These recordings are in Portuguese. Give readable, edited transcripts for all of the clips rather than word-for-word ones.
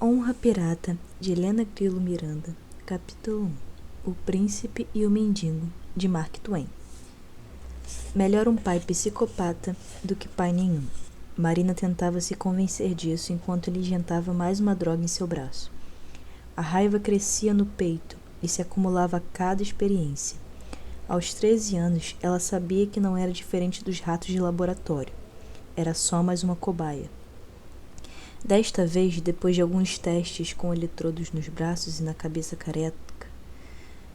Honra Pirata, de Helena Grilo Miranda. Capítulo 1. O Príncipe e o Mendigo, de Mark Twain. Melhor um pai psicopata do que pai nenhum. Marina tentava se convencer disso enquanto ele jantava mais uma droga em seu braço. A raiva crescia no peito e se acumulava a cada experiência. Aos 13 anos, ela sabia que não era diferente dos ratos de laboratório. Era só mais uma cobaia. Desta vez, depois de alguns testes com eletrodos nos braços e na cabeça careca,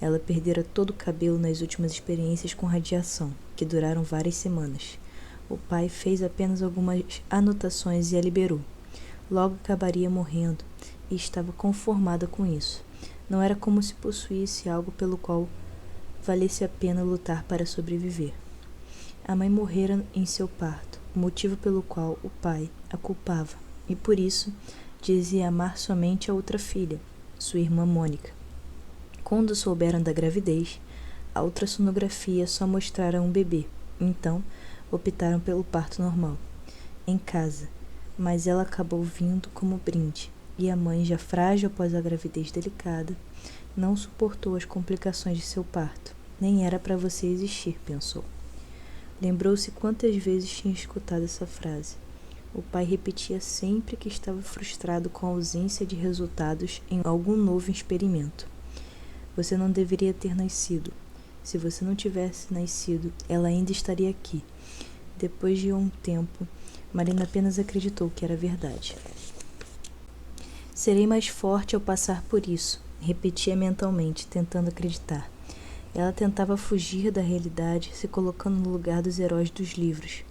ela perdera todo o cabelo nas últimas experiências com radiação, que duraram várias semanas. O pai fez apenas algumas anotações e a liberou. Logo acabaria morrendo, e estava conformada com isso. Não era como se possuísse algo pelo qual valesse a pena lutar para sobreviver. A mãe morrera em seu parto, motivo pelo qual o pai a culpava, e por isso dizia amar somente a outra filha, sua irmã Mônica. Quando souberam da gravidez, a ultrassonografia só mostrara um bebê, então optaram pelo parto normal, em casa, mas ela acabou vindo como brinde, e a mãe, já frágil após a gravidez delicada, não suportou as complicações de seu parto. Nem era para você existir, pensou. Lembrou-se quantas vezes tinha escutado essa frase. O pai repetia sempre que estava frustrado com a ausência de resultados em algum novo experimento. Você não deveria ter nascido. Se você não tivesse nascido, ela ainda estaria aqui. Depois de um tempo, Marina apenas acreditou que era verdade. Serei mais forte ao passar por isso, repetia mentalmente, tentando acreditar. Ela tentava fugir da realidade, se colocando no lugar dos heróis dos livros.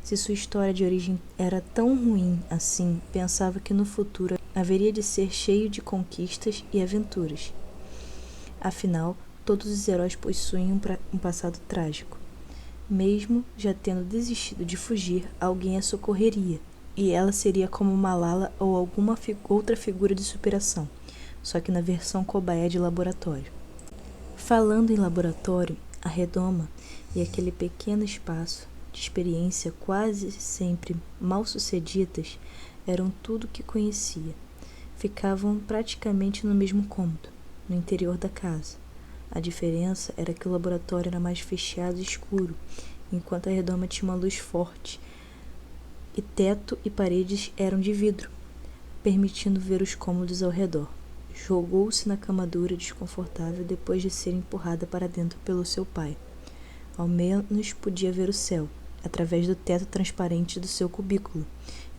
Se sua história de origem era tão ruim assim, pensava que no futuro haveria de ser cheio de conquistas e aventuras. Afinal, todos os heróis possuem um passado trágico. Mesmo já tendo desistido de fugir, alguém a socorreria, e ela seria como Malala ou alguma outra figura de superação, só que na versão cobaia de laboratório. Falando em laboratório, a redoma e aquele pequeno espaço de experiência quase sempre mal sucedidas eram tudo que conhecia. Ficavam praticamente no mesmo cômodo, no interior da casa. A diferença era que o laboratório era mais fechado e escuro, enquanto a redoma tinha uma luz forte, e teto e paredes eram de vidro, permitindo ver os cômodos ao redor. Jogou-se na cama dura desconfortável depois de ser empurrada para dentro pelo seu pai. Ao menos podia ver o céu, através do teto transparente do seu cubículo,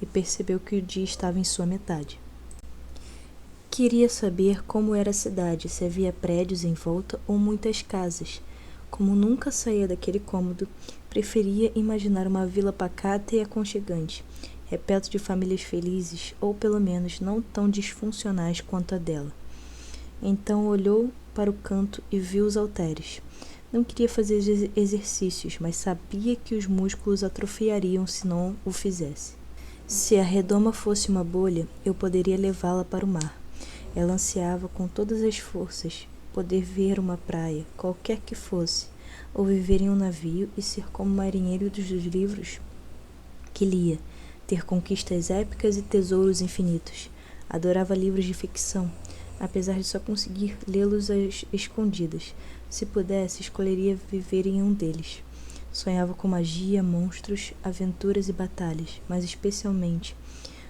e percebeu que o dia estava em sua metade. Queria saber como era a cidade, se havia prédios em volta ou muitas casas. Como nunca saía daquele cômodo, preferia imaginar uma vila pacata e aconchegante, repleto de famílias felizes, ou pelo menos não tão disfuncionais quanto a dela. Então olhou para o canto e viu os halteres. Não queria fazer exercícios, mas sabia que os músculos atrofiariam se não o fizesse. Se a redoma fosse uma bolha, eu poderia levá-la para o mar. Ela ansiava com todas as forças poder ver uma praia, qualquer que fosse, ou viver em um navio e ser como o marinheiro dos livros que lia, ter conquistas épicas e tesouros infinitos. Adorava livros de ficção, apesar de só conseguir lê-los às escondidas. Se pudesse, escolheria viver em um deles. Sonhava com magia, monstros, aventuras e batalhas, mas especialmente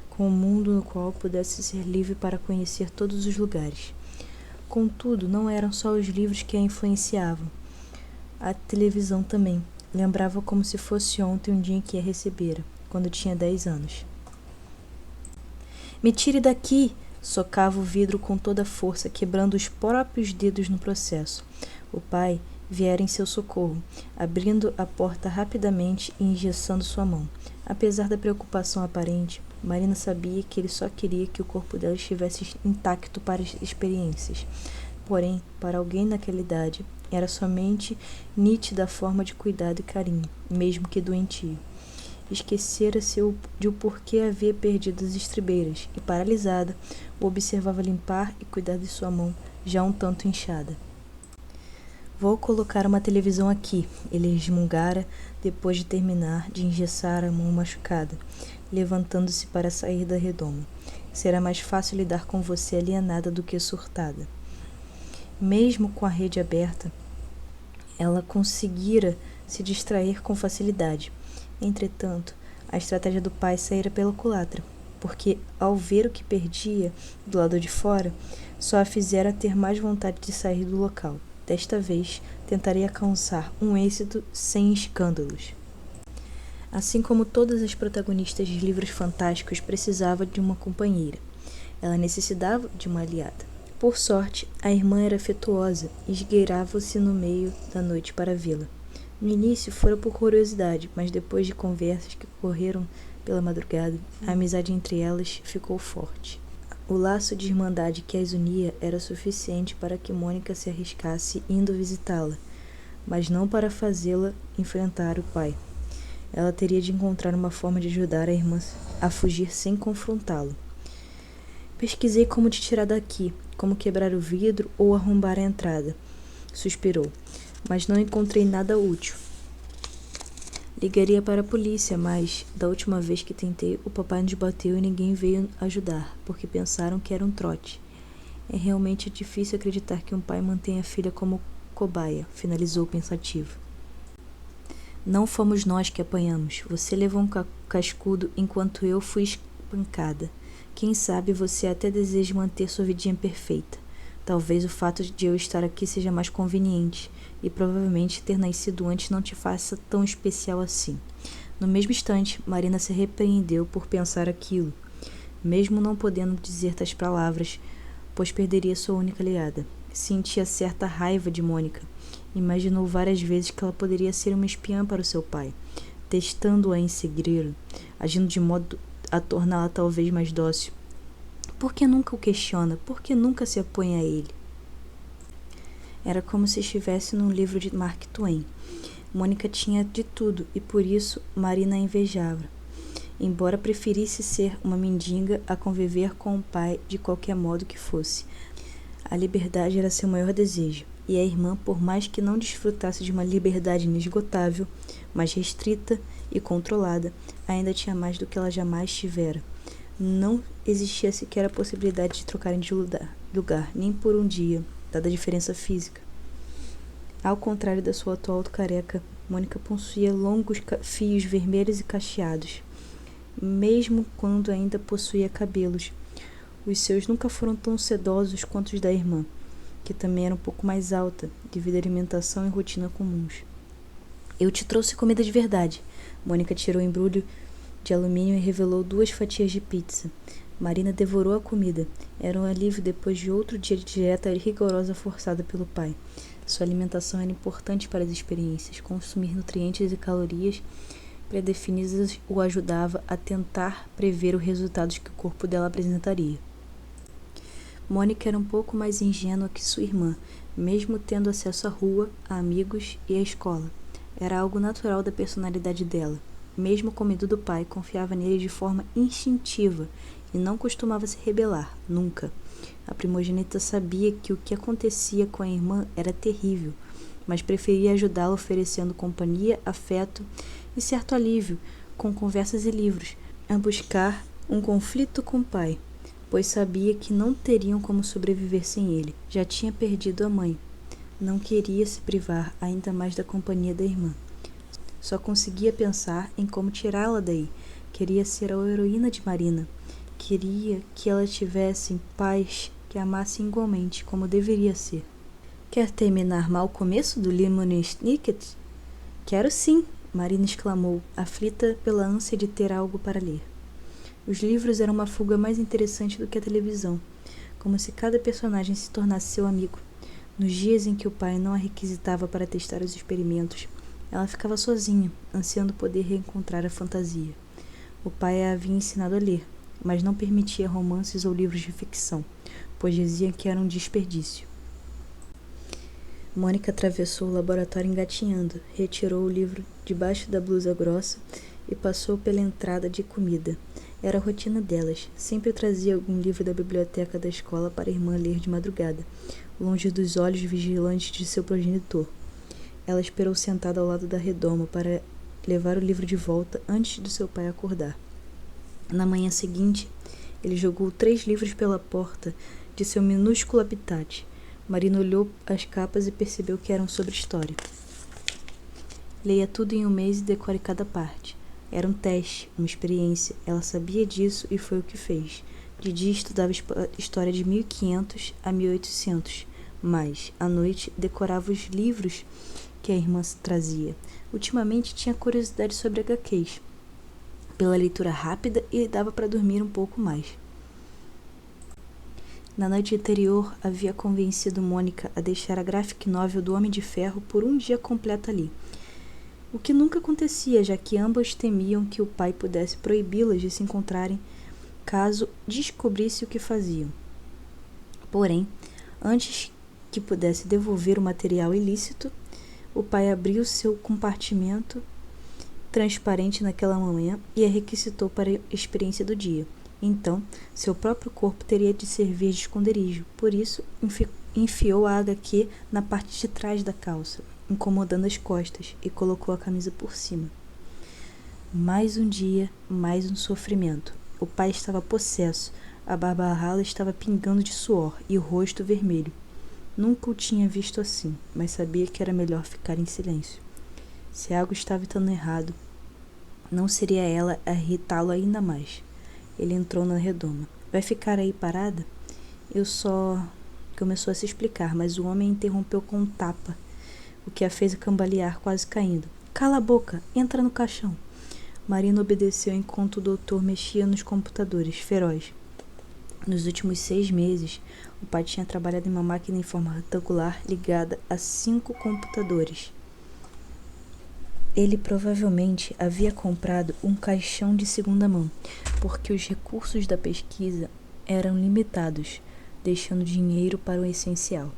com um mundo no qual pudesse ser livre para conhecer todos os lugares. Contudo, não eram só os livros que a influenciavam. A televisão também. Lembrava como se fosse ontem um dia em que a recebera, quando tinha 10 anos. "Me tire daqui!" Socava o vidro com toda a força, quebrando os próprios dedos no processo. O pai viera em seu socorro, abrindo a porta rapidamente e engessando sua mão. Apesar da preocupação aparente, Marina sabia que ele só queria que o corpo dela estivesse intacto para as experiências. Porém, para alguém naquela idade, era somente nítida a forma de cuidado e carinho, mesmo que doentio. Esquecera-se de o porquê havia perdido as estribeiras e, paralisada, o observava limpar e cuidar de sua mão, já um tanto inchada. "Vou colocar uma televisão aqui", ele resmungara depois de terminar de engessar a mão machucada, levantando-se para sair da redoma. Será mais fácil lidar com você alienada do que surtada. Mesmo com a rede aberta, ela conseguira se distrair com facilidade. Entretanto, a estratégia do pai saíra pela culatra, porque, ao ver o que perdia do lado de fora, só a fizera ter mais vontade de sair do local. Desta vez, tentaria alcançar um êxito sem escândalos. Assim como todas as protagonistas de livros fantásticos, precisava de uma companheira. Ela necessitava de uma aliada. Por sorte, a irmã era afetuosa e esgueirava-se no meio da noite para vê-la. No início fora por curiosidade, mas depois de conversas que correram pela madrugada, a amizade entre elas ficou forte. O laço de irmandade que as unia era suficiente para que Mônica se arriscasse indo visitá-la, mas não para fazê-la enfrentar o pai. Ela teria de encontrar uma forma de ajudar a irmã a fugir sem confrontá-lo. Pesquisei como te tirar daqui, como quebrar o vidro ou arrombar a entrada, suspirou, mas não encontrei nada útil. Ligaria para a polícia, mas, da última vez que tentei, o papai nos bateu e ninguém veio ajudar, porque pensaram que era um trote. É realmente difícil acreditar que um pai mantenha a filha como cobaia, finalizou pensativo. Não fomos nós que apanhamos. Você levou um cascudo enquanto eu fui espancada. Quem sabe você até deseja manter sua vidinha perfeita. Talvez o fato de eu estar aqui seja mais conveniente, e provavelmente ter nascido antes não te faça tão especial assim. No mesmo instante, Marina se repreendeu por pensar aquilo, mesmo não podendo dizer tais palavras, pois perderia sua única aliada. Sentia certa raiva de Mônica. Imaginou várias vezes que ela poderia ser uma espiã para o seu pai, testando-a em segredo, agindo de modo a torná-la talvez mais dócil. Por que nunca o questiona? Por que nunca se opõe a ele? Era como se estivesse num livro de Mark Twain. Mônica tinha de tudo e por isso Marina a invejava, embora preferisse ser uma mendiga a conviver com o pai de qualquer modo que fosse. A liberdade era seu maior desejo, e a irmã, por mais que não desfrutasse de uma liberdade inesgotável, mas restrita e controlada, ainda tinha mais do que ela jamais tivera. Não existia sequer a possibilidade de trocarem de lugar, nem por um dia, dada a diferença física. Ao contrário da sua atual careca, Mônica possuía longos fios vermelhos e cacheados, mesmo quando ainda possuía cabelos. Os seus nunca foram tão sedosos quanto os da irmã, que também era um pouco mais alta, devido à alimentação e rotina comuns. Eu te trouxe comida de verdade. Mônica tirou o embrulho de alumínio e revelou 2 fatias de pizza. Marina devorou a comida. Era um alívio depois de outro dia de dieta rigorosa forçada pelo pai. Sua alimentação era importante para as experiências. Consumir nutrientes e calorias predefinidas o ajudava a tentar prever os resultados que o corpo dela apresentaria. Mônica era um pouco mais ingênua que sua irmã, mesmo tendo acesso à rua, a amigos e à escola. Era algo natural da personalidade dela. Mesmo com medo do pai, confiava nele de forma instintiva e não costumava se rebelar, nunca. A primogênita sabia que o que acontecia com a irmã era terrível, mas preferia ajudá-la oferecendo companhia, afeto e certo alívio, com conversas e livros, a buscar um conflito com o pai, pois sabia que não teriam como sobreviver sem ele. Já tinha perdido a mãe. Não queria se privar ainda mais da companhia da irmã. Só conseguia pensar em como tirá-la daí. Queria ser a heroína de Marina. Queria que ela tivesse pais que amassem igualmente, como deveria ser. Quer terminar mal o começo do Lemony Snicket? Quero sim, Marina exclamou, aflita pela ânsia de ter algo para ler. Os livros eram uma fuga mais interessante do que a televisão, como se cada personagem se tornasse seu amigo. Nos dias em que o pai não a requisitava para testar os experimentos, ela ficava sozinha, ansiando poder reencontrar a fantasia. O pai a havia ensinado a ler, mas não permitia romances ou livros de ficção, pois dizia que era um desperdício. Mônica atravessou o laboratório engatinhando, retirou o livro debaixo da blusa grossa e passou pela entrada de comida. Era a rotina delas. Sempre trazia algum livro da biblioteca da escola para a irmã ler de madrugada, longe dos olhos vigilantes de seu progenitor. Ela esperou sentada ao lado da redoma para levar o livro de volta antes de seu pai acordar. Na manhã seguinte, Ele jogou 3 livros pela porta de seu minúsculo habitat. Marina olhou as capas e percebeu que eram sobre história. Leia tudo em um mês e decore cada parte. Era um teste, uma experiência. Ela sabia disso e foi o que fez. De dia estudava história de 1500 a 1800, mas, à noite, decorava os livros que a irmã trazia. Ultimamente tinha curiosidade sobre HQs. Pela leitura rápida e dava para dormir um pouco mais. Na noite anterior, havia convencido Mônica a deixar a graphic novel do Homem de Ferro por um dia completo ali. O que nunca acontecia, já que ambas temiam que o pai pudesse proibi-las de se encontrarem caso descobrisse o que faziam. Porém, antes que pudesse devolver o material ilícito, o pai abriu seu compartimento transparente naquela manhã e a requisitou para a experiência do dia. Então, seu próprio corpo teria de servir de esconderijo. Por isso, enfiou a HQ na parte de trás da calça, incomodando as costas, e colocou a camisa por cima. Mais um dia, mais um sofrimento. O pai estava possesso, a barba rala estava pingando de suor e o rosto vermelho. Nunca o tinha visto assim, mas sabia que era melhor ficar em silêncio. Se algo estava estando errado, não seria ela a irritá-lo ainda mais. Ele entrou na redoma. Vai ficar aí parada? Começou a se explicar, mas o homem interrompeu com um tapa, o que a fez cambalear, quase caindo. Cala a boca, entra no caixão. Marina obedeceu enquanto o doutor mexia nos computadores, feroz. Nos últimos 6 meses, o pai tinha trabalhado em uma máquina em forma retangular ligada a 5 computadores. Ele provavelmente havia comprado um caixão de segunda mão, porque os recursos da pesquisa eram limitados, deixando dinheiro para o essencial.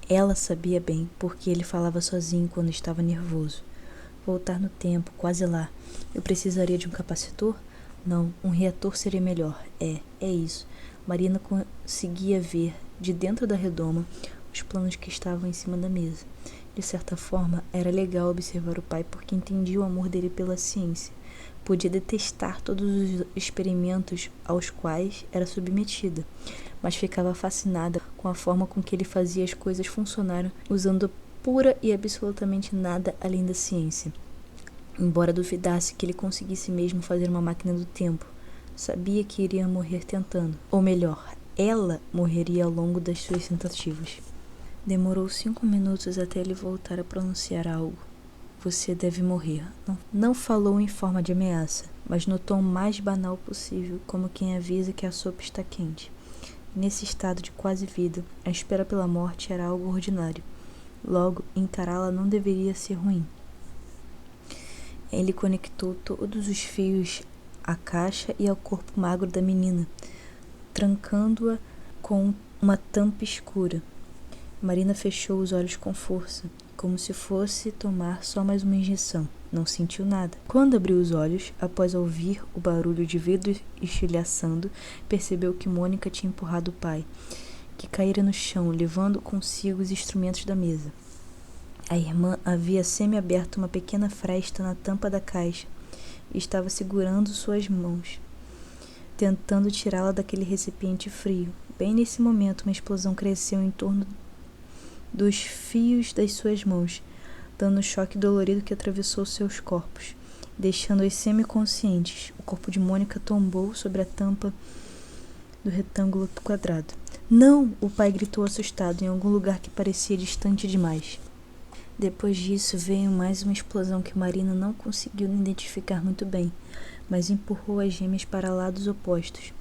Ela sabia bem porque ele falava sozinho quando estava nervoso. Voltar no tempo, quase lá. Eu precisaria de um capacitor? Não, um reator seria melhor. É isso. Marina conseguia ver, de dentro da redoma, os planos que estavam em cima da mesa. De certa forma, era legal observar o pai porque entendia o amor dele pela ciência. Podia detestar todos os experimentos aos quais era submetida, mas ficava fascinada com a forma com que ele fazia as coisas funcionarem, usando pura e absolutamente nada além da ciência. Embora duvidasse que ele conseguisse mesmo fazer uma máquina do tempo, sabia que iria morrer tentando. Ou melhor, ela morreria ao longo das suas tentativas. Demorou 5 minutos até ele voltar a pronunciar algo. Você deve morrer. Não falou em forma de ameaça, mas no tom mais banal possível, como quem avisa que a sopa está quente. Nesse estado de quase vida, a espera pela morte era algo ordinário. Logo, encará-la não deveria ser ruim. Ele conectou todos os fios à caixa e ao corpo magro da menina, trancando-a com uma tampa escura. Marina fechou os olhos com força, como se fosse tomar só mais uma injeção. Não sentiu nada. Quando abriu os olhos, após ouvir o barulho de vidro estilhaçando, percebeu que Mônica tinha empurrado o pai, que caíra no chão, levando consigo os instrumentos da mesa. A irmã havia semi-aberto uma pequena fresta na tampa da caixa e estava segurando suas mãos, tentando tirá-la daquele recipiente frio. Bem nesse momento, uma explosão cresceu em torno dos fios das suas mãos, dando um choque dolorido que atravessou seus corpos, deixando-os semi-conscientes. O corpo de Mônica tombou sobre a tampa do retângulo quadrado. Não! O pai gritou assustado em algum lugar que parecia distante demais. Depois disso veio mais uma explosão que Marina não conseguiu identificar muito bem, mas empurrou as gêmeas para lados opostos.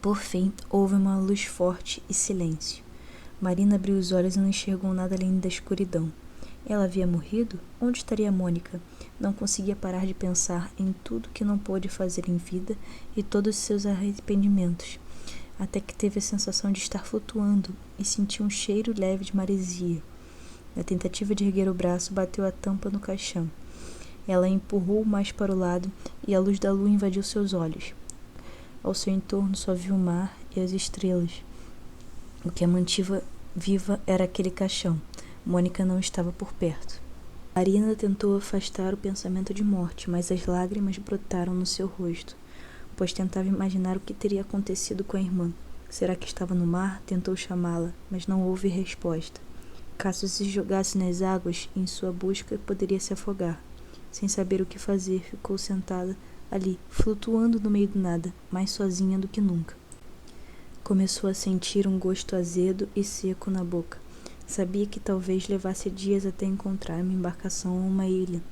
Por fim, houve uma luz forte e silêncio. Marina abriu os olhos e não enxergou nada além da escuridão. Ela havia morrido? Onde estaria Mônica? Não conseguia parar de pensar em tudo que não pôde fazer em vida e todos seus arrependimentos, até que teve a sensação de estar flutuando e sentiu um cheiro leve de maresia. Na tentativa de erguer o braço, bateu a tampa no caixão. Ela empurrou mais para o lado e a luz da lua invadiu seus olhos. Ao seu entorno só viu o mar e as estrelas. O que a mantinha viva era aquele caixão. Mônica não estava por perto. Marina tentou afastar o pensamento de morte, mas as lágrimas brotaram no seu rosto. pois tentava imaginar o que teria acontecido com a irmã. Será que estava no mar? Tentou chamá-la, mas não houve resposta. Caso se jogasse nas águas, em sua busca, poderia se afogar. Sem saber o que fazer, ficou sentada ali, flutuando no meio do nada, mais sozinha do que nunca. Começou a sentir um gosto azedo e seco na boca. Sabia que talvez levasse dias até encontrar uma embarcação ou uma ilha.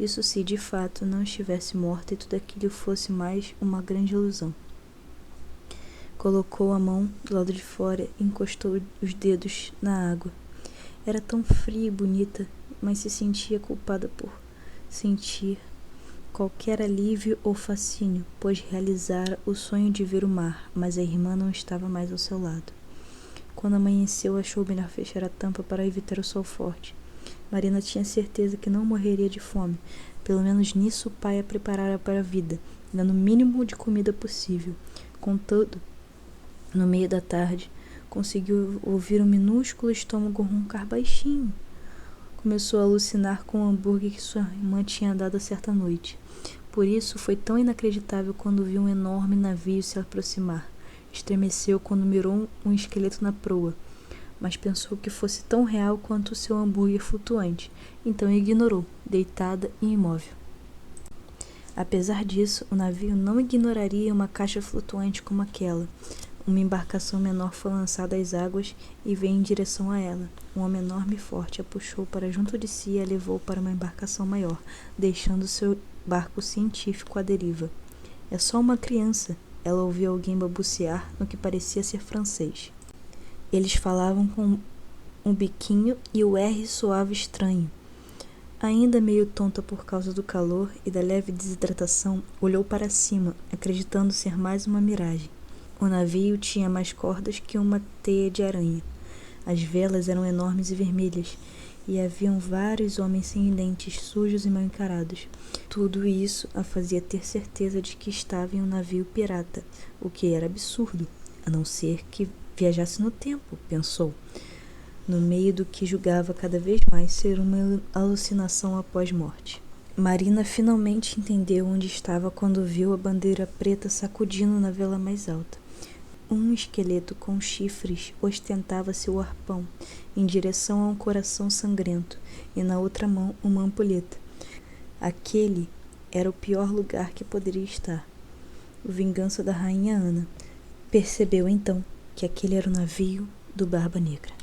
Isso se, de fato, não estivesse morta e tudo aquilo fosse mais uma grande ilusão. Colocou a mão do lado de fora e encostou os dedos na água. Era tão fria e bonita, mas se sentia culpada por sentir qualquer alívio ou fascínio, pois realizara o sonho de ver o mar, mas a irmã não estava mais ao seu lado. Quando amanheceu, achou melhor fechar a tampa para evitar o sol forte. Marina tinha certeza que não morreria de fome. Pelo menos nisso o pai a preparara para a vida, dando o mínimo de comida possível. Contudo, no meio da tarde, conseguiu ouvir um minúsculo estômago roncar baixinho. Começou a alucinar com o hambúrguer que sua irmã tinha dado certa noite. Por isso, foi tão inacreditável quando viu um enorme navio se aproximar. Estremeceu quando mirou um esqueleto na proa, mas pensou que fosse tão real quanto o seu hambúrguer flutuante, então ignorou, deitada e imóvel. Apesar disso, o navio não ignoraria uma caixa flutuante como aquela. Uma embarcação menor foi lançada às águas e veio em direção a ela. Um homem enorme e forte a puxou para junto de si e a levou para uma embarcação maior, deixando seu barco científico à deriva. É só uma criança, ela ouviu alguém balbuciar no que parecia ser francês. Eles falavam com um biquinho e o R soava estranho. Ainda meio tonta por causa do calor e da leve desidratação, olhou para cima, acreditando ser mais uma miragem. O navio tinha mais cordas que uma teia de aranha. As velas eram enormes e vermelhas, e haviam vários homens sem dentes, sujos e mal encarados. Tudo isso a fazia ter certeza de que estava em um navio pirata, o que era absurdo, a não ser que viajasse no tempo, pensou, no meio do que julgava cada vez mais ser uma alucinação após morte. Marina finalmente entendeu onde estava quando viu a bandeira preta sacudindo na vela mais alta. Um esqueleto com chifres ostentava seu arpão em direção a um coração sangrento e na outra mão uma ampulheta. Aquele era o pior lugar que poderia estar. O vingança da rainha Ana. Percebeu então que aquele era o navio do Barba Negra.